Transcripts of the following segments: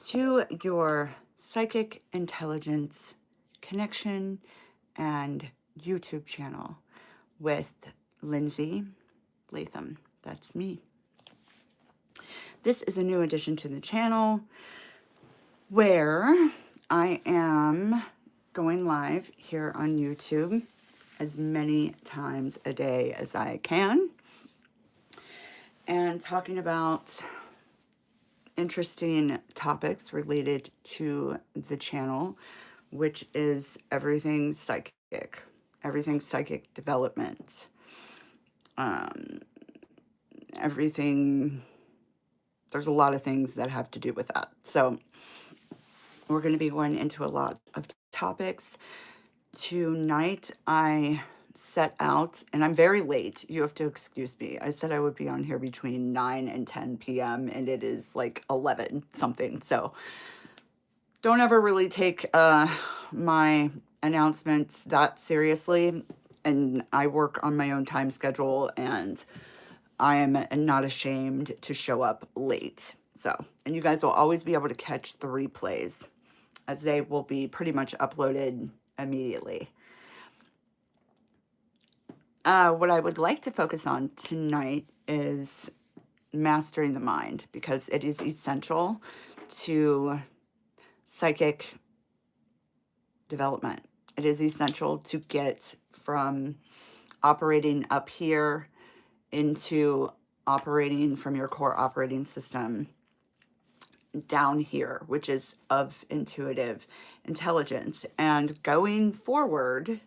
to your psychic intelligence connection and YouTube channel with Lindsey Latham. That's me. This is a new addition to the channel where I am going live here on YouTube as many times a day as I can and talking about interesting topics related to the channel, which is everything psychic development, everything. There's a lot of things that have to do with that. So we're going to be going into a lot of topics. Tonight I set out, and I'm very late. You have to excuse me. I said I would be on here between 9 and 10 p.m. and it is like 11 something. So don't ever really take my announcements that seriously. And I work on my own time schedule, and I am not ashamed to show up late. So, and you guys will always be able to catch the replays as they will be pretty much uploaded immediately. What I would like to focus on tonight is mastering the mind, because it is essential to psychic development. It is essential to get from operating up here into operating from your core operating system down here, which is of intuitive intelligence. And going forward,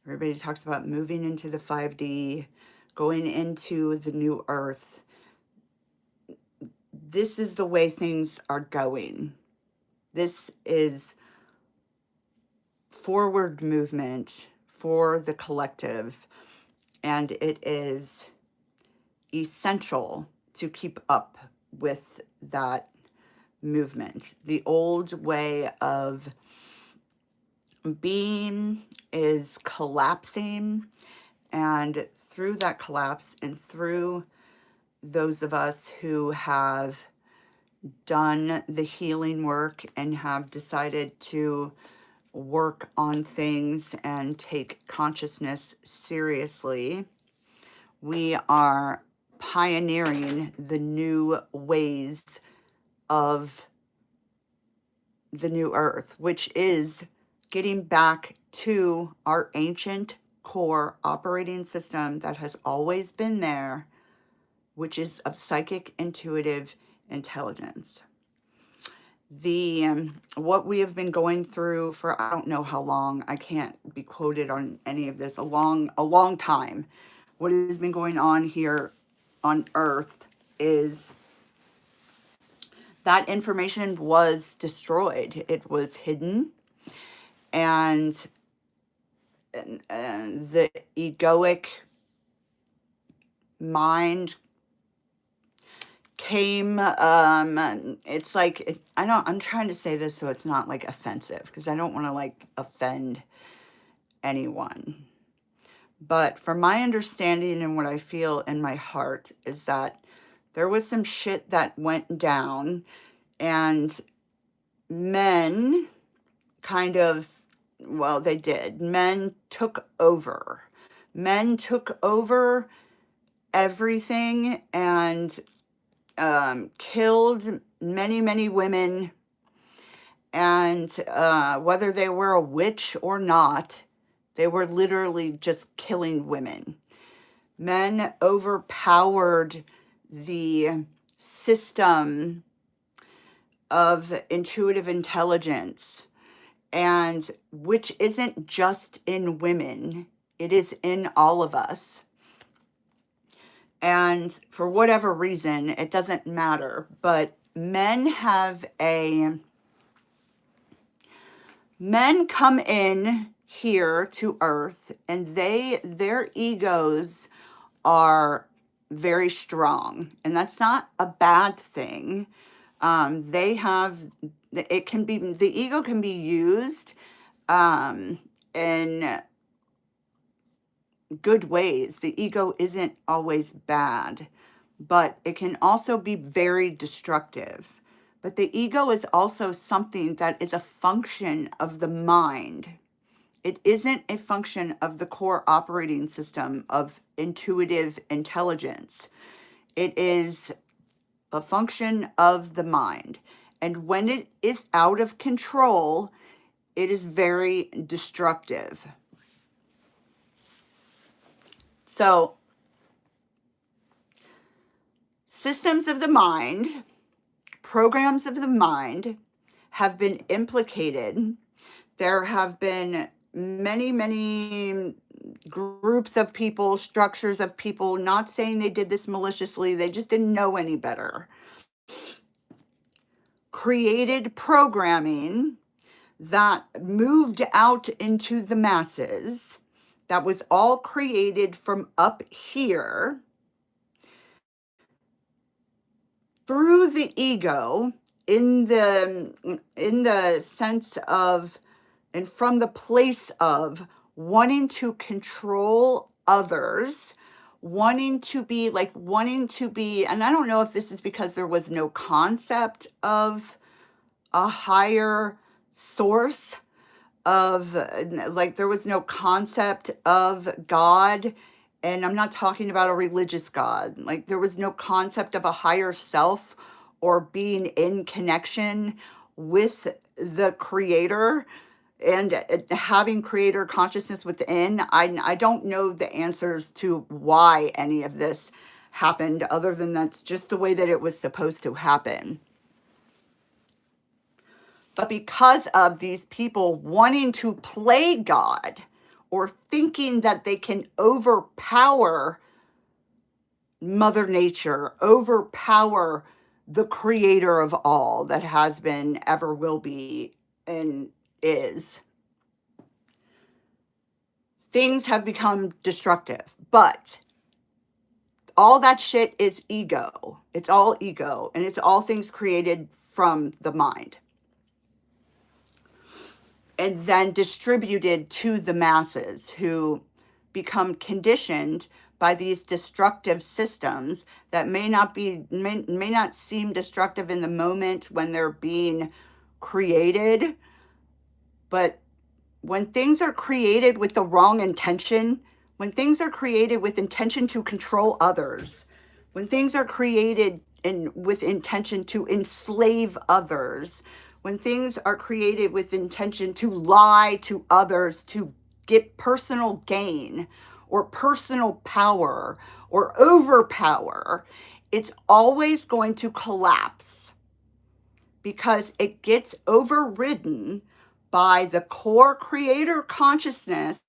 everybody talks about moving into the 5D, going into the new earth. This is the way things are going. This is forward movement for the collective, and it is essential to keep up with that movement. The old way of being is collapsing, and through that collapse and through those of us who have done the healing work and have decided to work on things and take consciousness seriously, we are pioneering the new ways of the new earth, which is getting back to our ancient core operating system that has always been there, which is of psychic intuitive intelligence. What we have been going through for I don't know how long, I can't be quoted on any of this, a long time. What has been going on here on Earth is that information was destroyed. It was hidden, and the egoic mind came, it's like, I'm trying to say this so it's not like offensive, because I don't want to like offend anyone. But from my understanding and what I feel in my heart is that there was some shit that went down, and men kind of, well, they did. Men took over. Men took over everything and killed many, many women. And whether they were a witch or not, they were literally just killing women. Men overpowered the system of intuitive intelligence, and which isn't just in women, it is in all of us. And for whatever reason, it doesn't matter, but men come in here to Earth, and their egos are very strong, and that's not a bad thing. The ego can be used in good ways. The ego isn't always bad, but it can also be very destructive. But the ego is also something that is a function of the mind. It isn't a function of the core operating system of intuitive intelligence. It is a function of the mind. And when it is out of control, it is very destructive. So, systems of the mind, programs of the mind have been implicated. There have been many groups of people, structures of people, not saying they did this maliciously, they just didn't know any better, created programming that moved out into the masses, that was all created from up here through the ego, in the sense of, and from the place of wanting to control others, wanting to be, and I don't know if this is because there was no concept of a higher source of, like, there was no concept of God. And I'm not talking about a religious God. Like, there was no concept of a higher self or being in connection with the creator and having creator consciousness within. I don't know the answers to why any of this happened, other than that's just the way that it was supposed to happen. But because of these people wanting to play God, or thinking that they can overpower Mother Nature, overpower the creator of all that has been, ever will be, and is, things have become destructive. But all that shit is ego. It's all ego, and it's all things created from the mind and then distributed to the masses, who become conditioned by these destructive systems that may not seem destructive in the moment when they're being created. But when things are created with the wrong intention, when things are created with intention to control others, when things are created with intention to enslave others, when things are created with intention to lie to others, to get personal gain or personal power or overpower, it's always going to collapse, because it gets overridden by the core creator consciousness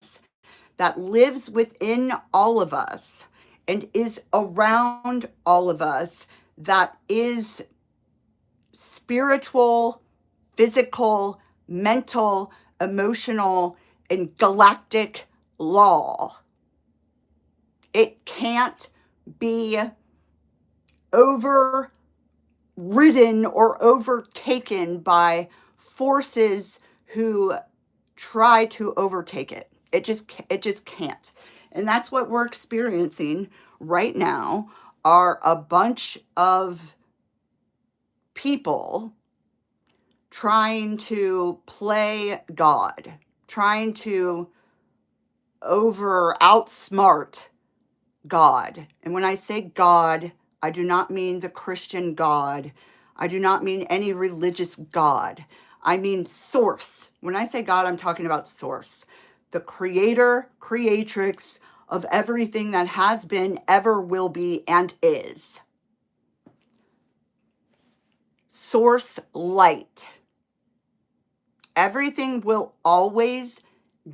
that lives within all of us and is around all of us, that is spiritual, physical, mental, emotional, and galactic law. It can't be overridden or overtaken by forces who try to overtake it. It just can't. And that's what we're experiencing right now, are a bunch of people trying to play God, trying to outsmart God. And when I say God, I do not mean the Christian God. I do not mean any religious God. I mean source. When I say God, I'm talking about source. The creator, creatrix of everything that has been, ever will be, and is. Source light. Everything will always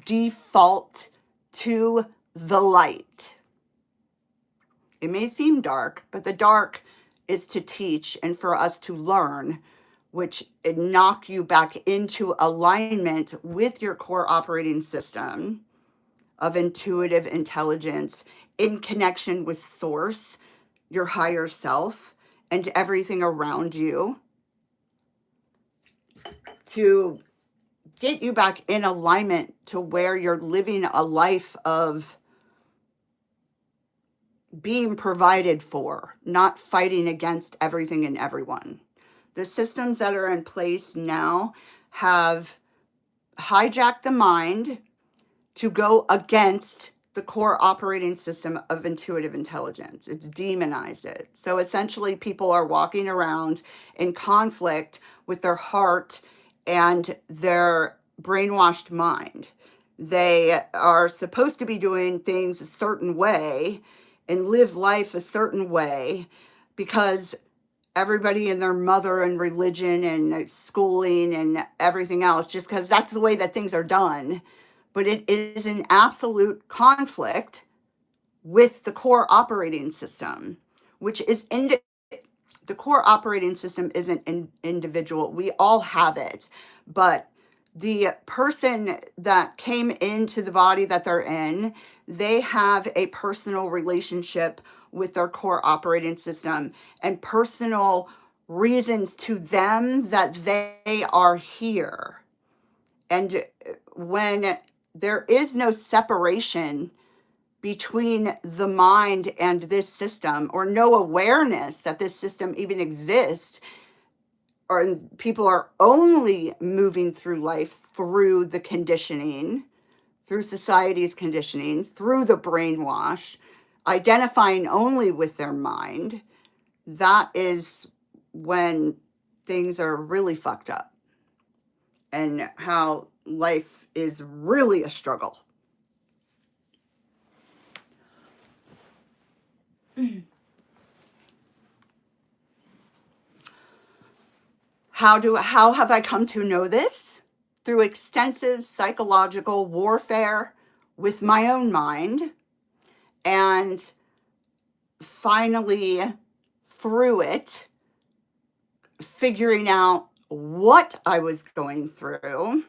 default to the light. It may seem dark, but the dark is to teach and for us to learn, which knock you back into alignment with your core operating system of intuitive intelligence, in connection with source, your higher self, and everything around you, to get you back in alignment to where you're living a life of being provided for, not fighting against everything and everyone. The systems that are in place now have hijacked the mind to go against the core operating system of intuitive intelligence. It's demonized it. So essentially, people are walking around in conflict with their heart and their brainwashed mind. They are supposed to be doing things a certain way and live life a certain way because everybody and their mother and religion and schooling and everything else, just because that's the way that things are done. But it is in absolute conflict with the core operating system, which is the core operating system isn't individual. We all have it, but the person that came into the body that they're in, they have a personal relationship with their core operating system and personal reasons to them that they are here. And when there is no separation between the mind and this system, or no awareness that this system even exists, or people are only moving through life through the conditioning, through society's conditioning, through the brainwash, identifying only with their mind, that is when things are really fucked up and how life is really a struggle. How have I come to know this? Through extensive psychological warfare with my own mind, and finally through it figuring out what I was going through,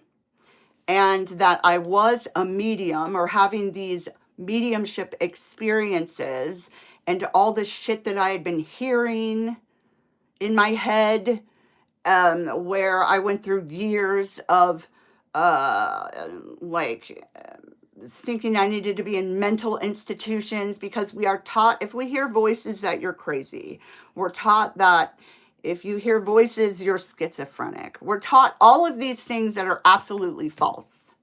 and that I was a medium, or having these mediumship experiences, and all the shit that I had been hearing in my head, where I went through years of like thinking I needed to be in mental institutions, because we are taught if we hear voices that you're crazy. We're taught that if you hear voices, you're schizophrenic. We're taught all of these things that are absolutely false.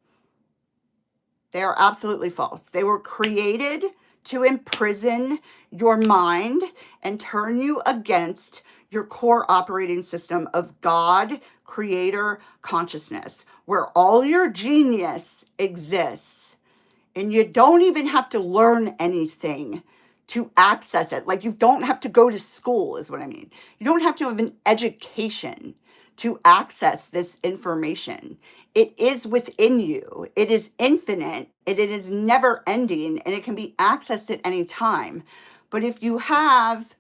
They are absolutely false. They were created to imprison your mind and turn you against your core operating system of God, creator, consciousness, where all your genius exists. And you don't even have to learn anything to access it. Like, you don't have to go to school, is what I mean. You don't have to have an education to access this information. It is within you. It is infinite. It is never ending, and it can be accessed at any time. But if you have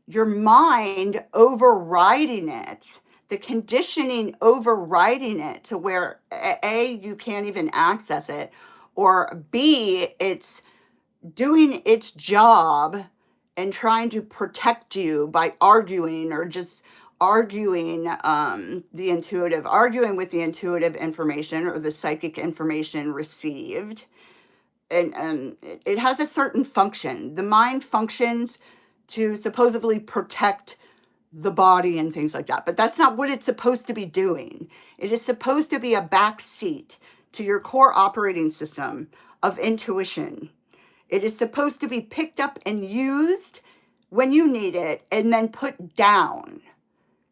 your mind overriding it, the conditioning overriding it to where A, you can't even access it, or B, it's doing its job and trying to protect you by arguing, or just arguing arguing with the intuitive information or the psychic information received. And it has a certain function. The mind functions to supposedly protect the body and things like that, but that's not what it's supposed to be doing. It is supposed to be a backseat to your core operating system of intuition. It is supposed to be picked up and used when you need it, and then put down,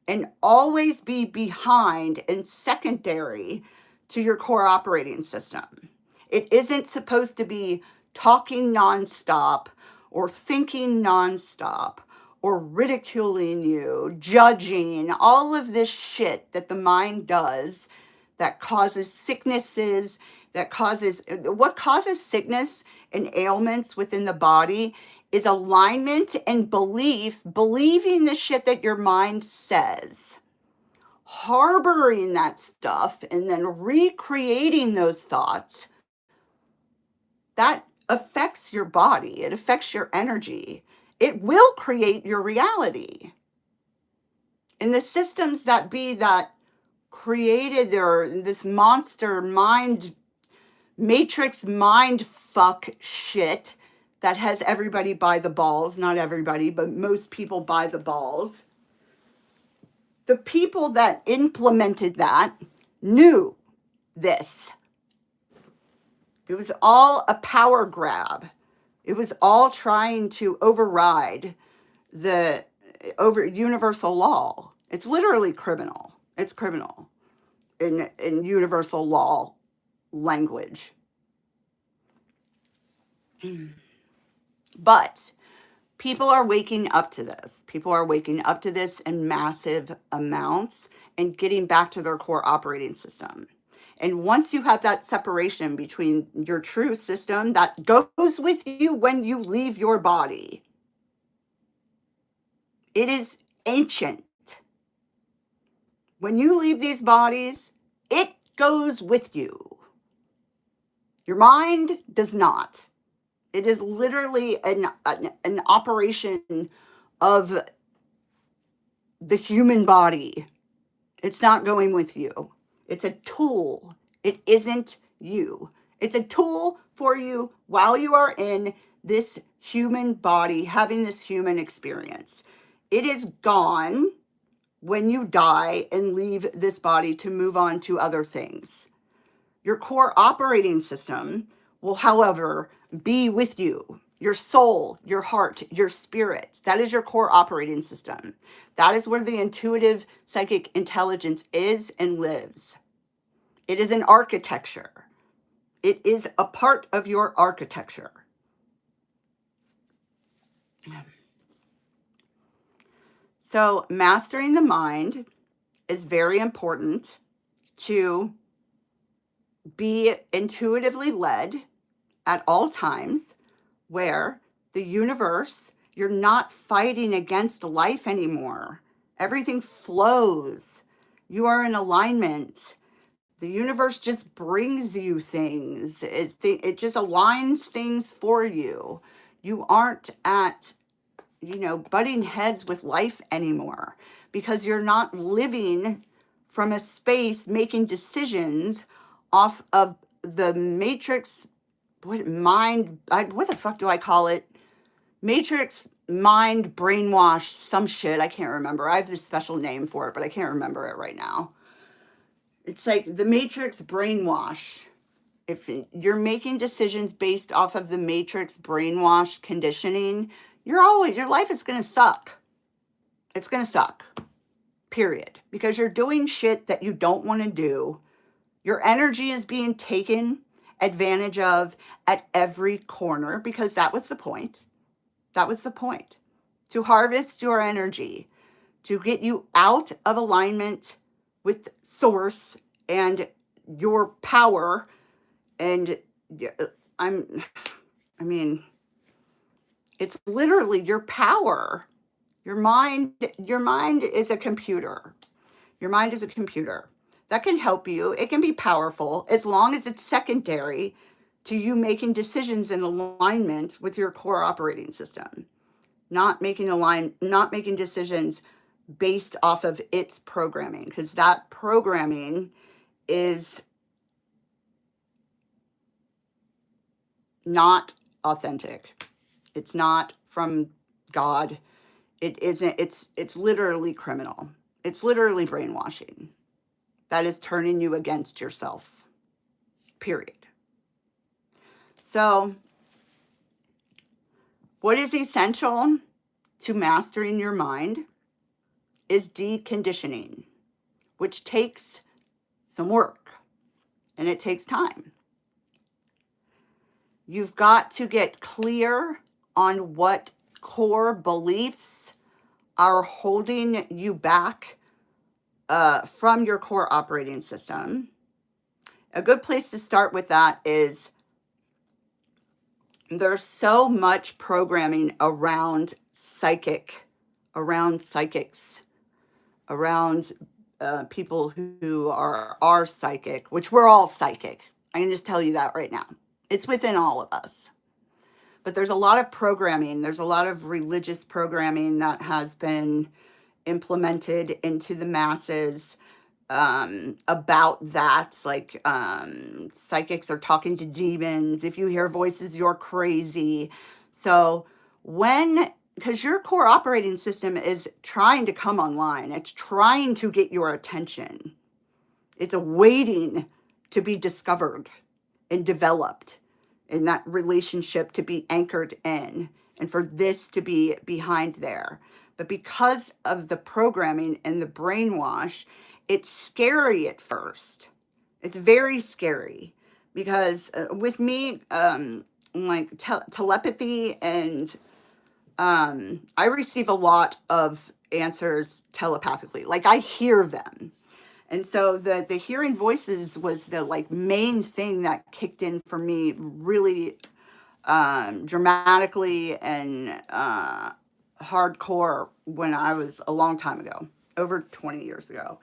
and always be behind and secondary to your core operating system. It isn't supposed to be talking nonstop, or thinking nonstop, or ridiculing you, judging, all of this shit that the mind does that causes sicknesses, what causes sickness and ailments within the body is alignment and believing the shit that your mind says, harboring that stuff, and then recreating those thoughts. That affects your body. It affects your energy. It will create your reality. And the systems that created this monster mind, matrix mind fuck shit that has everybody by the balls, not everybody, but most people by the balls, The people that implemented that knew this. It was all a power grab. It was all trying to override the universal law. It's literally criminal. It's criminal in universal law language. But people are waking up to this. People are waking up to this in massive amounts and getting back to their core operating system. And once you have that separation between your true system that goes with you when you leave your body, it is ancient. When you leave these bodies, it goes with you. Your mind does not. It is literally an operation of the human body. It's not going with you. It's a tool. It isn't you. It's a tool for you while you are in this human body, having this human experience. It is gone when you die and leave this body to move on to other things. Your core operating system will, however, be with you. Your soul, your heart, your spirit. That is your core operating system. That is where the intuitive psychic intelligence is and lives. It is an architecture. It is a part of your architecture. So mastering the mind is very important to be intuitively led at all times, where the universe, you're not fighting against life anymore. Everything flows. You are in alignment. The universe just brings you things. It just aligns things for you. You aren't at, butting heads with life anymore, because you're not living from a space making decisions off of the matrix. What the fuck do I call it? Matrix mind brainwash, some shit. I can't remember. I have this special name for it, but I can't remember it right now. It's like the matrix brainwash. If you're making decisions based off of the matrix brainwash conditioning, your life is going to suck. It's going to suck. Period. Because you're doing shit that you don't want to do. Your energy is being taken advantage of at every corner, because that was the point. That was the point. To harvest your energy, to get you out of alignment with source and your power. And it's literally your power. Your mind is a computer. Your mind is a computer. That can help you. It can be powerful as long as it's secondary to you making decisions in alignment with your core operating system. Not making decisions based off of its programming, because that programming is not authentic. It's not from God. It isn't. It's literally criminal. It's literally brainwashing. That is turning you against yourself. Period. So, what is essential to mastering your mind is deconditioning, which takes some work and it takes time. You've got to get clear on what core beliefs are holding you back from your core operating system. A good place to start with that is there's so much programming around psychics, around people who are psychic, which we're all psychic. I can just tell you that right now. It's within all of us. But there's a lot of programming. There's a lot of religious programming that has been implemented into the masses about that. Like psychics are talking to demons. If you hear voices, you're crazy. So when because your core operating system is trying to come online. It's trying to get your attention. It's waiting to be discovered and developed, and that relationship to be anchored in, and for this to be behind there. But because of the programming and the brainwash, it's scary at first. It's very scary because with me, like telepathy and I receive a lot of answers telepathically. Like I hear them. And so the hearing voices was the like main thing that kicked in for me really dramatically and hardcore when I was a long time ago, over 20 years ago.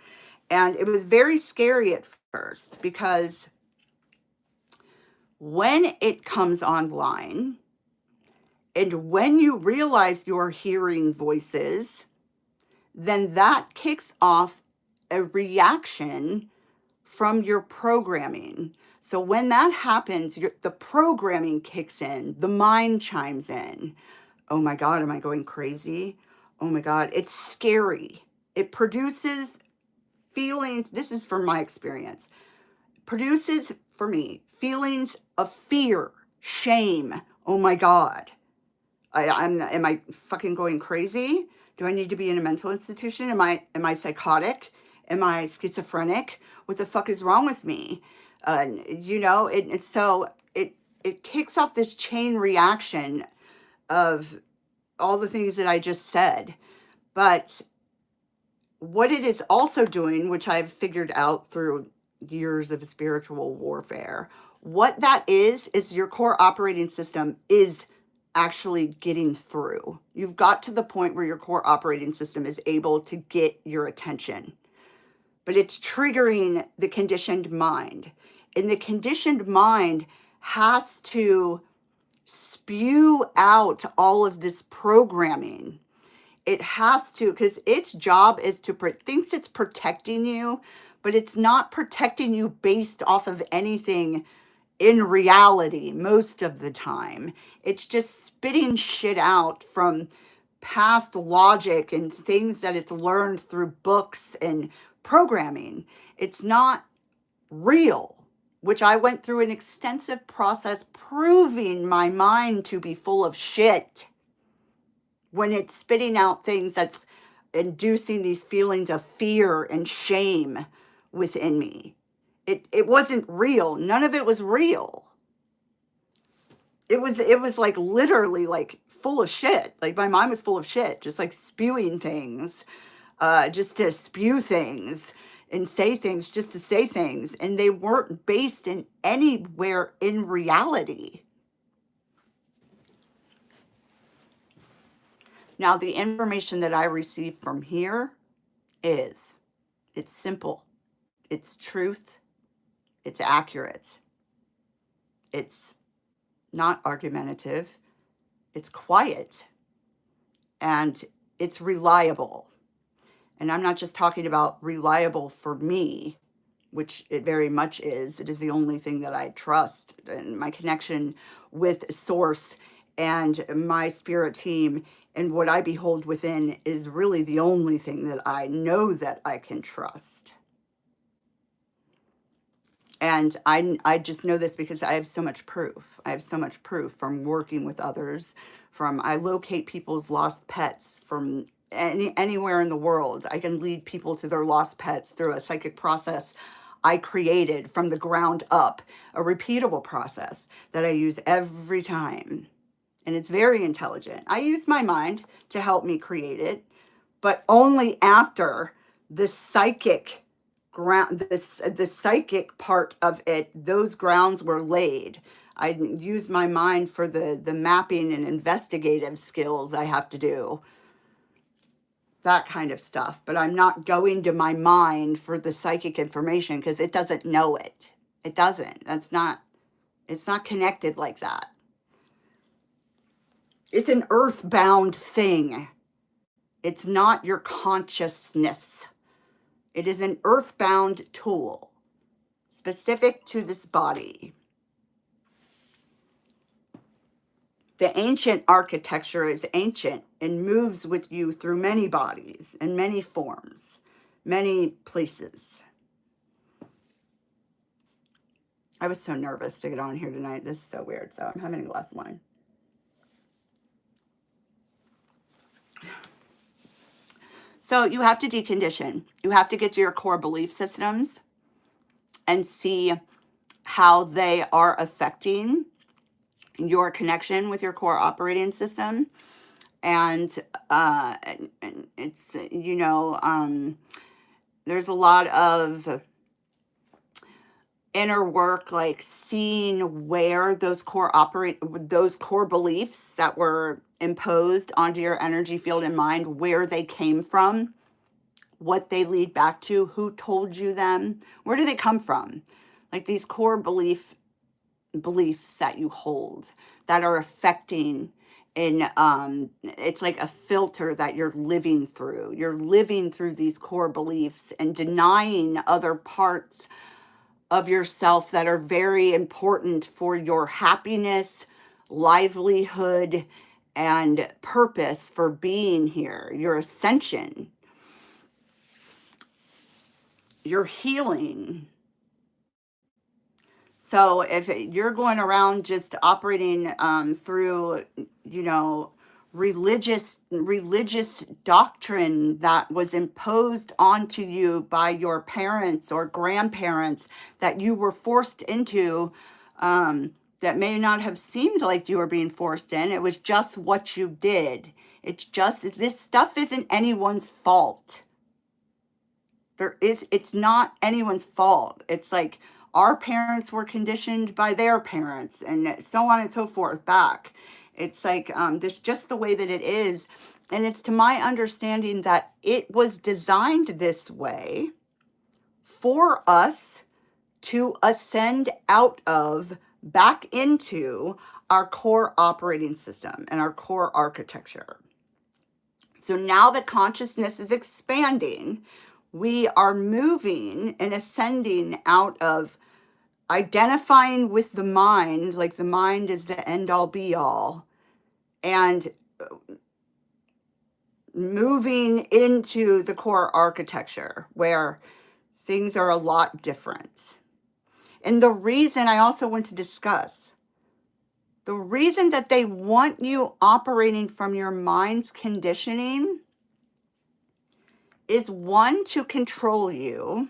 And it was very scary at first because when it comes online and when you realize you're hearing voices, then that kicks off a reaction from your programming. So when that happens, the programming kicks in, the mind chimes in. Oh my God, am I going crazy? Oh my God, it's scary. It produces feelings, this is from my experience, produces for me feelings of fear, shame. Oh my God, am I fucking going crazy? Do I need to be in a mental institution? Am I psychotic? Am I schizophrenic? What the fuck is wrong with me? So it kicks off this chain reaction of all the things that I just said. But what it is also doing, which I've figured out through years of spiritual warfare, what that is your core operating system is actually getting through. You've got to the point where your core operating system is able to get your attention, but it's triggering the conditioned mind. And the conditioned mind has to spew out all of this programming. It has to, because its job is to, thinks it's protecting you, but it's not protecting you based off of anything in reality most of the time. It's just spitting shit out from past logic and things that it's learned through books and programming. It's not real, which I went through an extensive process proving my mind to be full of shit when it's spitting out things that's inducing these feelings of fear and shame within me. It wasn't real. None of it was real. It was like literally like full of shit. Like my mind was full of shit, just like spewing things, just to spew things and say things just to say things. And they weren't based in anywhere in reality. Now, the information that I receive from here it's simple, it's truth, it's accurate, it's not argumentative, it's quiet, and it's reliable. And I'm not just talking about reliable for me, which it very much is. It is the only thing that I trust. And my connection with Source and my spirit team and what I behold within is really the only thing that I know that I can trust. And I just know this because I have so much proof. I have so much proof from working with others, from I locate people's lost pets from anywhere in the world. I can lead people to their lost pets through a psychic process I created from the ground up, a repeatable process that I use every time. And it's very intelligent. I use my mind to help me create it, but only after the psychic ground, the psychic part of it, those grounds were laid. I use my mind for the mapping and investigative skills I have to do, that kind of stuff. But I'm not going to my mind for the psychic information because it doesn't know it. It doesn't. It's not connected like that. It's an earthbound thing. It's not your consciousness. It is an earthbound tool specific to this body. The ancient architecture is ancient and moves with you through many bodies and many forms, many places. I was so nervous to get on here tonight. This is so weird. So I'm having a glass of wine. So you have to decondition. You have to get to your core belief systems and see how they are affecting your connection with your core operating system. And it's, you know, there's a lot of inner work, like seeing where those core beliefs that were imposed onto your energy field and mind, where they came from, what they lead back to, who told you them, where do they come from? Like these core beliefs that you hold that are affecting, and it's like a filter that you're living through. You're living through these core beliefs and denying other parts of yourself that are very important for your happiness, livelihood, and purpose for being here, your ascension, your healing. So if you're going around just operating through, you know, religious doctrine that was imposed onto you by your parents or grandparents, that you were forced into, that may not have seemed like you were being forced in, it was just what you did. It's just, this stuff isn't anyone's fault. It's not anyone's fault. It's like our parents were conditioned by their parents and so on and so forth back. It's like, this just the way that it is. And it's to my understanding that it was designed this way for us to ascend out of, back into our core operating system and our core architecture. So now that consciousness is expanding, we are moving and ascending out of identifying with the mind, like the mind is the end all be all, and moving into the core architecture where things are a lot different. And the reason I also want to discuss, the reason that they want you operating from your mind's conditioning is, one, to control you,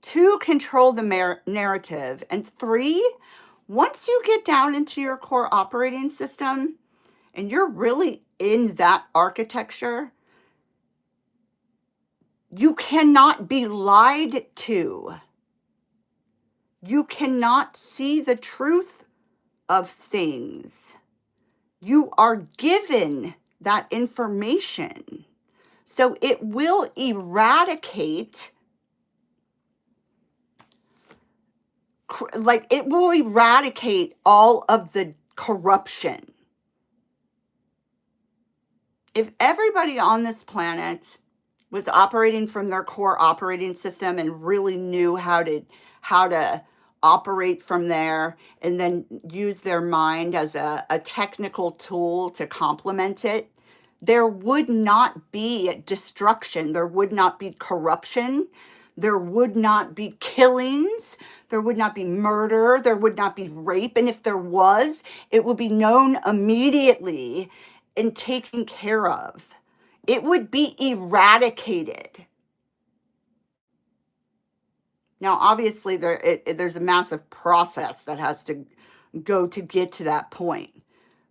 two, control the narrative, and three, once you get down into your core operating system and you're really in that architecture, you cannot be lied to. You cannot see the truth of things. You are given that information. So it will eradicate, all of the corruption. If everybody on this planet was operating from their core operating system and really knew how to operate from there, and then use their mind as a technical tool to complement it, there would not be destruction, there would not be corruption, there would not be killings, there would not be murder, there would not be rape, and if there was, it would be known immediately and taken care of. It would be eradicated. Now, obviously, there's a massive process that has to go to get to that point.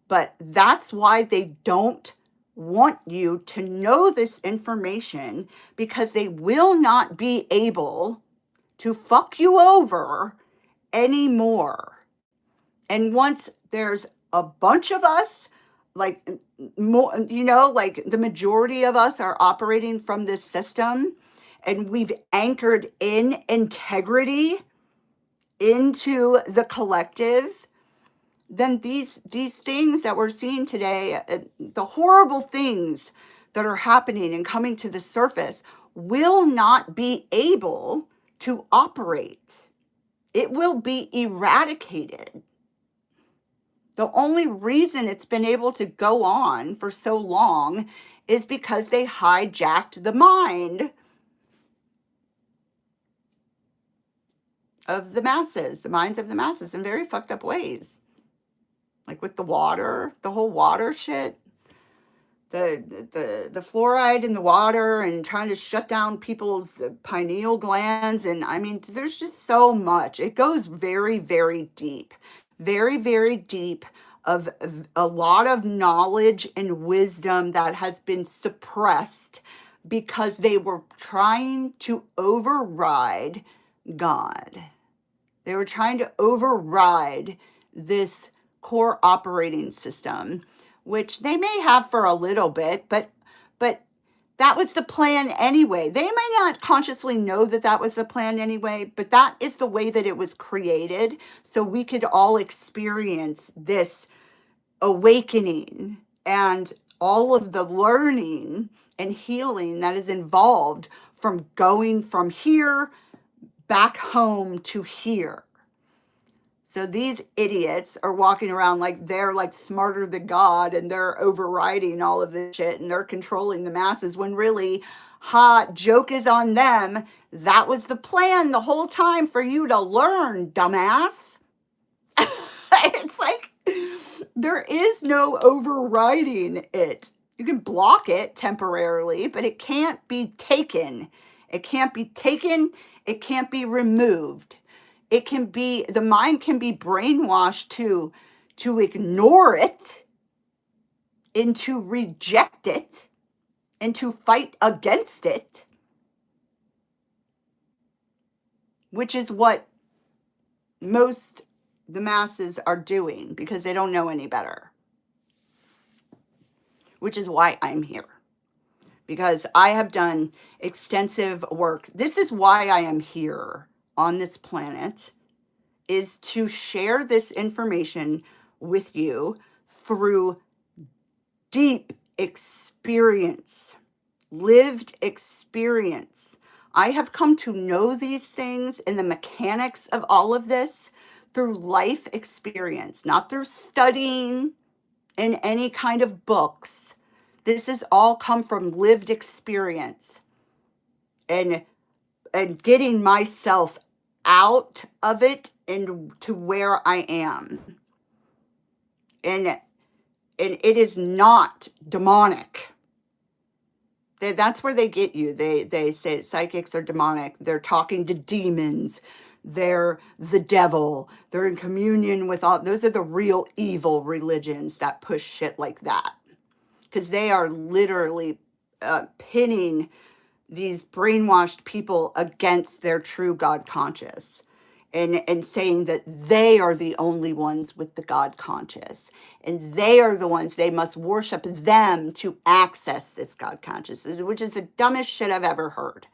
But that's why they don't want you to know this information, because they will not be able to fuck you over anymore. And once there's a bunch of us, like more, like the majority of us are operating from this system, and we've anchored in integrity into the collective, then these things that we're seeing today, the horrible things that are happening and coming to the surface, will not be able to operate. It will be eradicated. The only reason it's been able to go on for so long is because they hijacked the mind of the masses, the minds of the masses in very fucked up ways. Like with the water, the whole water shit, the fluoride in the water and trying to shut down people's pineal glands. And I mean, there's just so much. It goes very, very deep, very, very deep of a lot of knowledge and wisdom that has been suppressed because they were trying to override God. They were trying to override this core operating system, which they may have for a little bit, but that was the plan anyway. They may not consciously know that that was the plan anyway, but that is the way that it was created, so we could all experience this awakening and all of the learning and healing that is involved from going from here back home to here. So these idiots are walking around like they're like smarter than God and they're overriding all of this shit and they're controlling the masses when really, joke is on them. That was the plan the whole time for you to learn, dumbass. It's like there is no overriding it. You can block it temporarily, but it can't be taken. It can't be taken. It can't be removed. It can be, the mind can be brainwashed to ignore it and to reject it and to fight against it, which is what most the masses are doing because they don't know any better, which is why I'm here. Because I have done extensive work. This is why I am here on this planet, is to share this information with you through deep experience, lived experience. I have come to know these things and the mechanics of all of this through life experience, not through studying in any kind of books. This has all come from lived experience and getting myself out of it and to where I am. And it is not demonic. That's where they get you. They say psychics are demonic. They're talking to demons. They're the devil. They're in communion with all. Those are the real evil religions that push shit like that. Because they are literally pinning these brainwashed people against their true God conscious and saying that they are the only ones with the God conscious and they are the ones, they must worship them to access this God consciousness, which is the dumbest shit I've ever heard.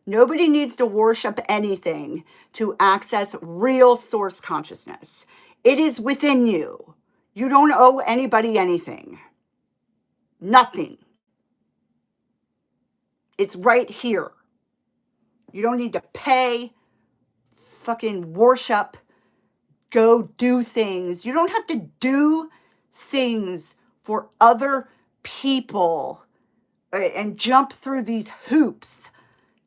Nobody needs to worship anything to access real source consciousness. It is within you. You don't owe anybody anything. Nothing. It's right here. You don't need to pay, fucking worship, go do things. You don't have to do things for other people and jump through these hoops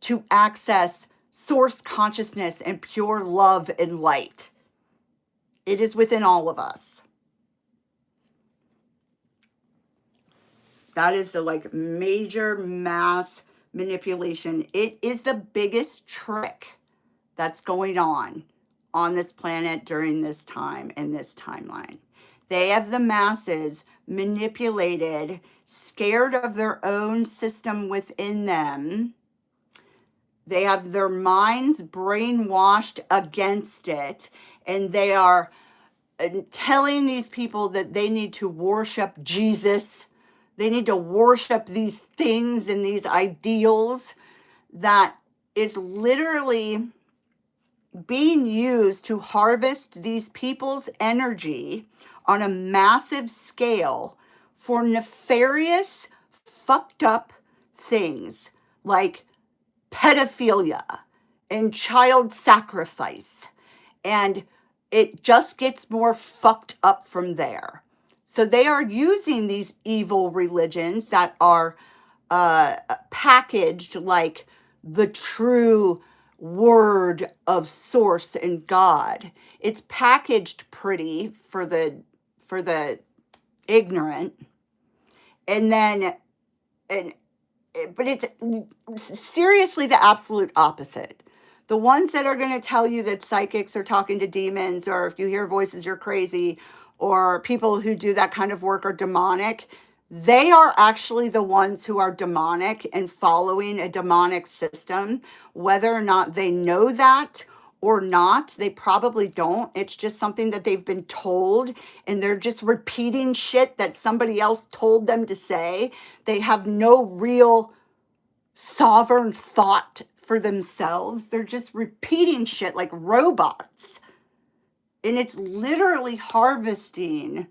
to access source consciousness and pure love and light. It is within all of us. That is the like major mass manipulation. It is the biggest trick that's going on this planet during this time and this timeline. They have the masses manipulated, scared of their own system within them. They have their minds brainwashed against it, and they are telling these people that they need to worship Jesus. They need to worship these things and these ideals that is literally being used to harvest these people's energy on a massive scale for nefarious, fucked up things like pedophilia and child sacrifice and it just gets more fucked up from there. So they are using these evil religions that are packaged like the true word of source and God. It's packaged pretty for the ignorant, and then and but it's seriously the absolute opposite. The ones that are going to tell you that psychics are talking to demons, or if you hear voices, you're crazy, or people who do that kind of work are demonic, they are actually the ones who are demonic and following a demonic system. Whether or not they know that or not, they probably don't. It's just something that they've been told, and they're just repeating shit that somebody else told them to say. They have no real sovereign thought for themselves. They're just repeating shit like robots. And it's literally harvesting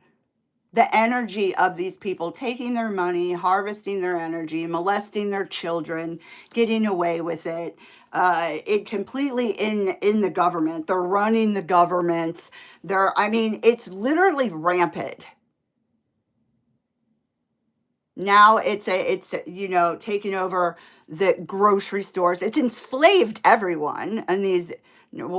the energy of these people, taking their money, harvesting their energy, molesting their children, getting away with it. It completely in the government. They're running the governments. It's literally rampant. Now it's taking over the grocery stores. It's enslaved everyone, and these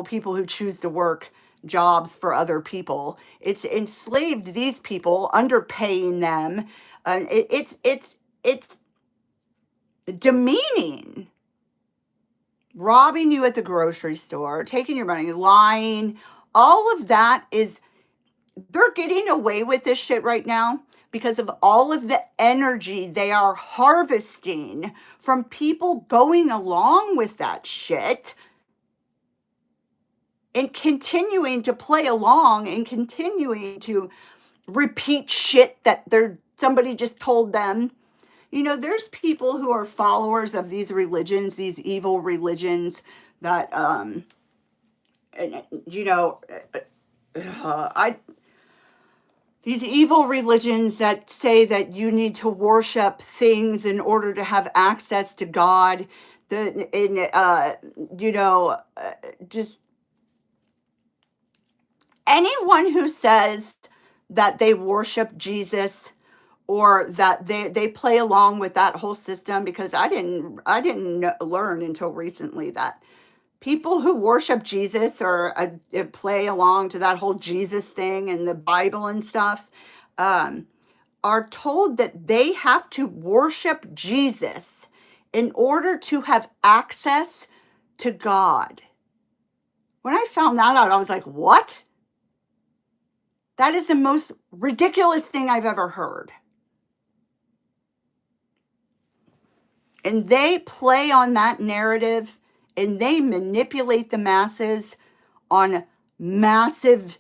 people who choose to work jobs for other people. It's enslaved these people, underpaying them. It's demeaning. Robbing you at the grocery store, taking your money, lying, all of that is, they're getting away with this shit right now because of all of the energy they are harvesting from people going along with that shit and continuing to play along and continuing to repeat shit that somebody just told them. There's people who are followers of these religions, these evil religions that these evil religions that say that you need to worship things in order to have access to God. Just anyone who says that they worship Jesus or that they play along with that whole system, because I didn't learn until recently that people who worship Jesus or play along to that whole Jesus thing and the Bible and stuff are told that they have to worship Jesus in order to have access to God. When I found that out, I was like, what? That is the most ridiculous thing I've ever heard. And they play on that narrative, and they manipulate the masses on a massive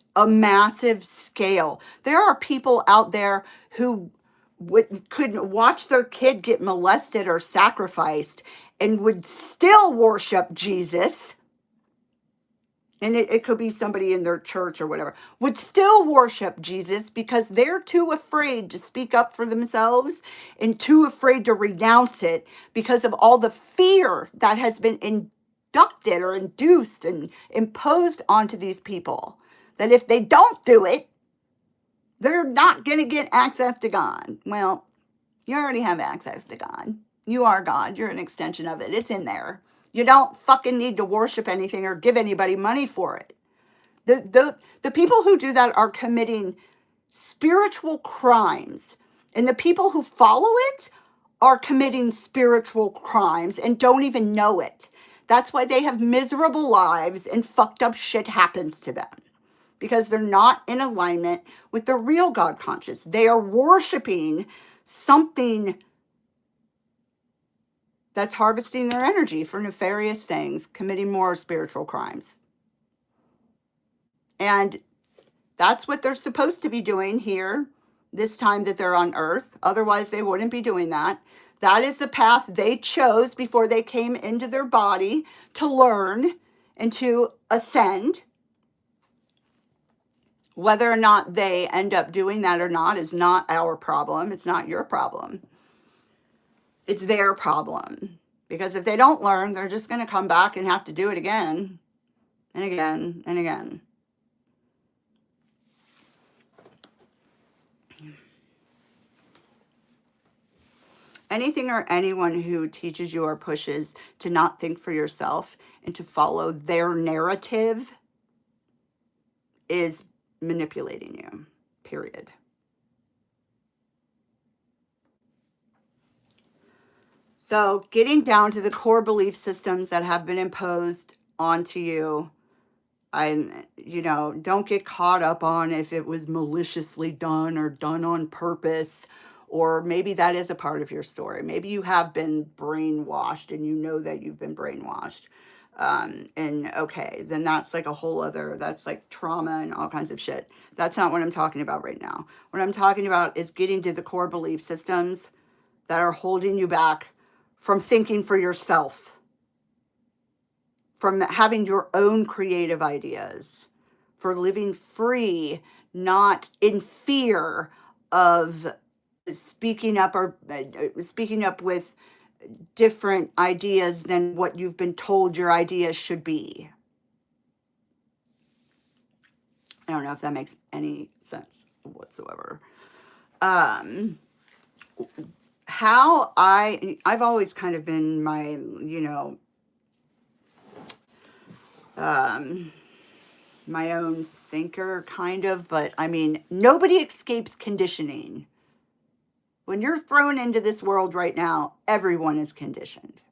scale. There are people out there who couldn't watch their kid get molested or sacrificed and would still worship Jesus. And it could be somebody in their church or whatever, would still worship Jesus because they're too afraid to speak up for themselves and too afraid to renounce it because of all the fear that has been inducted or induced and imposed onto these people. That if they don't do it, they're not going to get access to God. Well, you already have access to God. You are God. You're an extension of it. It's in there. You don't fucking need to worship anything or give anybody money for it. The people who do that are committing spiritual crimes. And the people who follow it are committing spiritual crimes and don't even know it. That's why they have miserable lives and fucked up shit happens to them. Because they're not in alignment with the real God conscious. They are worshiping something that's harvesting their energy for nefarious things, committing more spiritual crimes. And that's what they're supposed to be doing here this time that they're on Earth. Otherwise, they wouldn't be doing that. That is the path they chose before they came into their body to learn and to ascend. Whether or not they end up doing that or not is not our problem. It's not your problem. It's their problem. Because if they don't learn, they're just going to come back and have to do it again and again and again. anything or anyone who teaches you or pushes to not think for yourself and to follow their narrative is manipulating you, period. So getting down to the core belief systems that have been imposed onto you, don't get caught up on if it was maliciously done or done on purpose, or maybe that is a part of your story. Maybe you have been brainwashed and you know that you've been brainwashed. And okay, then that's like a whole other, that's like trauma and all kinds of shit. That's not what I'm talking about right now. What I'm talking about is getting to the core belief systems that are holding you back from thinking for yourself, from having your own creative ideas, for living free, not in fear of speaking up or speaking up with different ideas than what you've been told your ideas should be. I don't know if that makes any sense whatsoever. How I've always kind of been my, my own thinker, kind of, but I mean, nobody escapes conditioning. When you're thrown into this world right now, everyone is conditioned.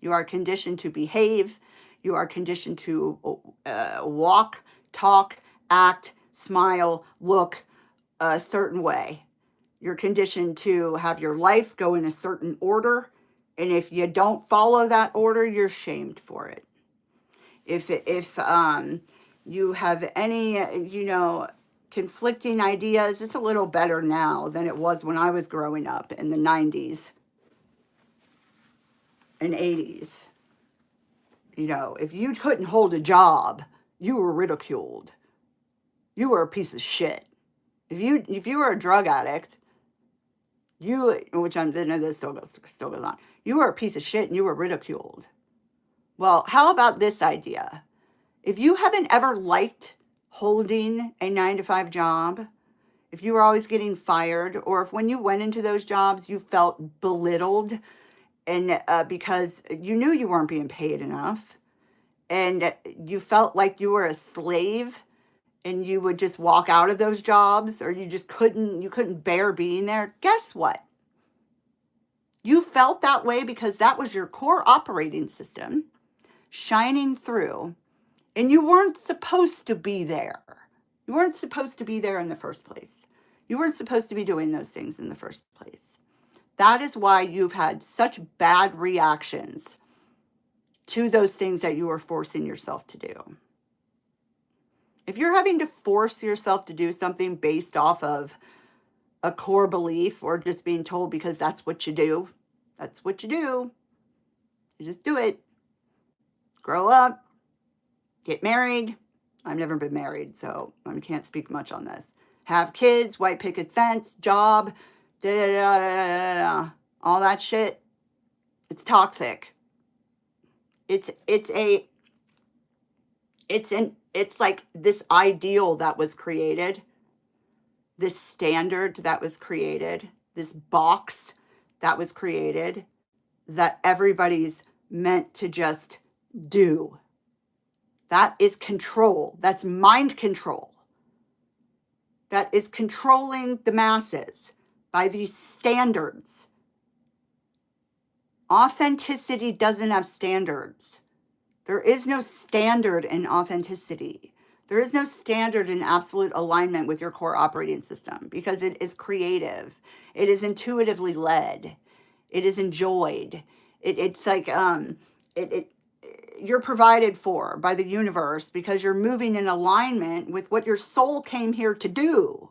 You are conditioned to behave. You are conditioned to walk, talk, act, smile, look a certain way. You're conditioned to have your life go in a certain order. And if you don't follow that order, you're shamed for it. If you have any, conflicting ideas, it's a little better now than it was when I was growing up in the 90s and 80s. If you couldn't hold a job, you were ridiculed. You were a piece of shit. If you were a drug addict, which I know this still goes on, you were a piece of shit and you were ridiculed. Well, how about this idea? If you haven't ever liked holding a 9-to-5 job, if you were always getting fired, or if when you went into those jobs you felt belittled and because you knew you weren't being paid enough, and you felt like you were a slave and you would just walk out of those jobs, or you couldn't bear being there, guess what? You felt that way because that was your core operating system shining through, and you weren't supposed to be there. You weren't supposed to be there in the first place. You weren't supposed to be doing those things in the first place. That is why you've had such bad reactions to those things that you are forcing yourself to do. If you're having to force yourself to do something based off of a core belief or just being told because that's what you do, that's what you do. You just do it. Grow up, get married. I've never been married, so I can't speak much on this. Have kids, white picket fence, job, all that shit. It's toxic. It's like this ideal that was created, this standard that was created, this box that was created that everybody's meant to just do. That is control. That's mind control. That is controlling the masses by these standards. Authenticity doesn't have standards. There is no standard in authenticity. There is no standard in absolute alignment with your core operating system because it is creative. It is intuitively led. It is enjoyed. It's like you're provided for by the universe because you're moving in alignment with what your soul came here to do.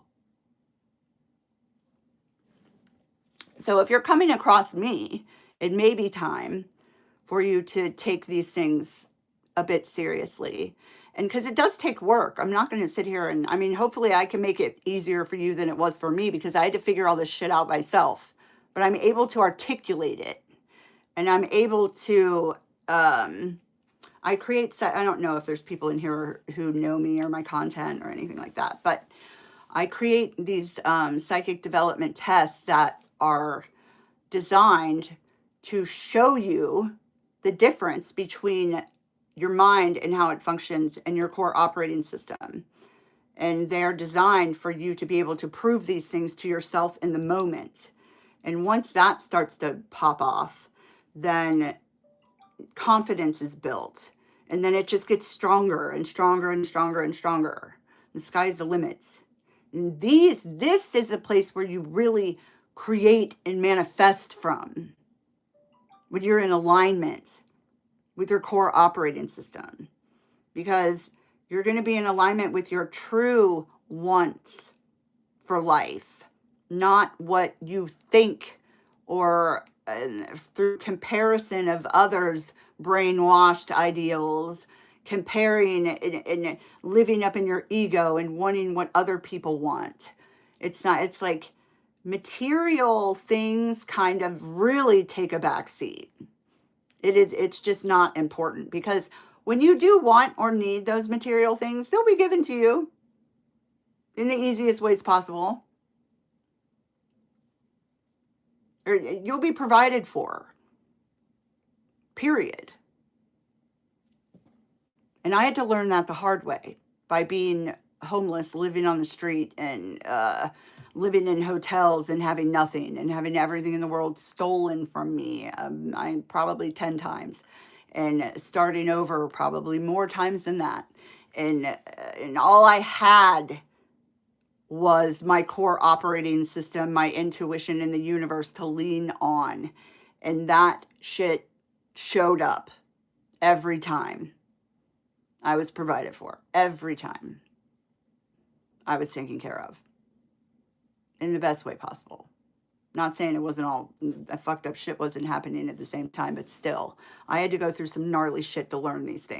So if you're coming across me, it may be time for you to take these things a bit seriously. And because it does take work, I'm not going to sit here and, hopefully I can make it easier for you than it was for me because I had to figure all this shit out myself. But I'm able to articulate it. And I'm able to, I don't know if there's people in here who know me or my content or anything like that, but I create these psychic development tests that are designed to show you the difference between your mind and how it functions and your core operating system. And they're designed for you to be able to prove these things to yourself in the moment. And once that starts to pop off, then confidence is built. And then it just gets stronger and stronger and stronger and stronger. The sky's the limit. And this is a place where you really create and manifest from, when you're in alignment with your core operating system, because you're going to be in alignment with your true wants for life, not what you think or through comparison of others' brainwashed ideals, comparing and living up in your ego and wanting what other people want. It's not, it's like material things kind of really take a back seat. It's just not important, because when you do want or need those material things, they'll be given to you in the easiest ways possible. Or you'll be provided for. Period. And I had to learn that the hard way by being homeless, living on the street, and living in hotels and having nothing and having everything in the world stolen from me. I probably 10 times, and starting over probably more times than that. And all I had was my core operating system, my intuition in the universe to lean on. And that shit showed up every time I was provided for. Every time I was taken care of in the best way possible. Not saying it wasn't all, that fucked up shit wasn't happening at the same time, but still, I had to go through some gnarly shit to learn these things.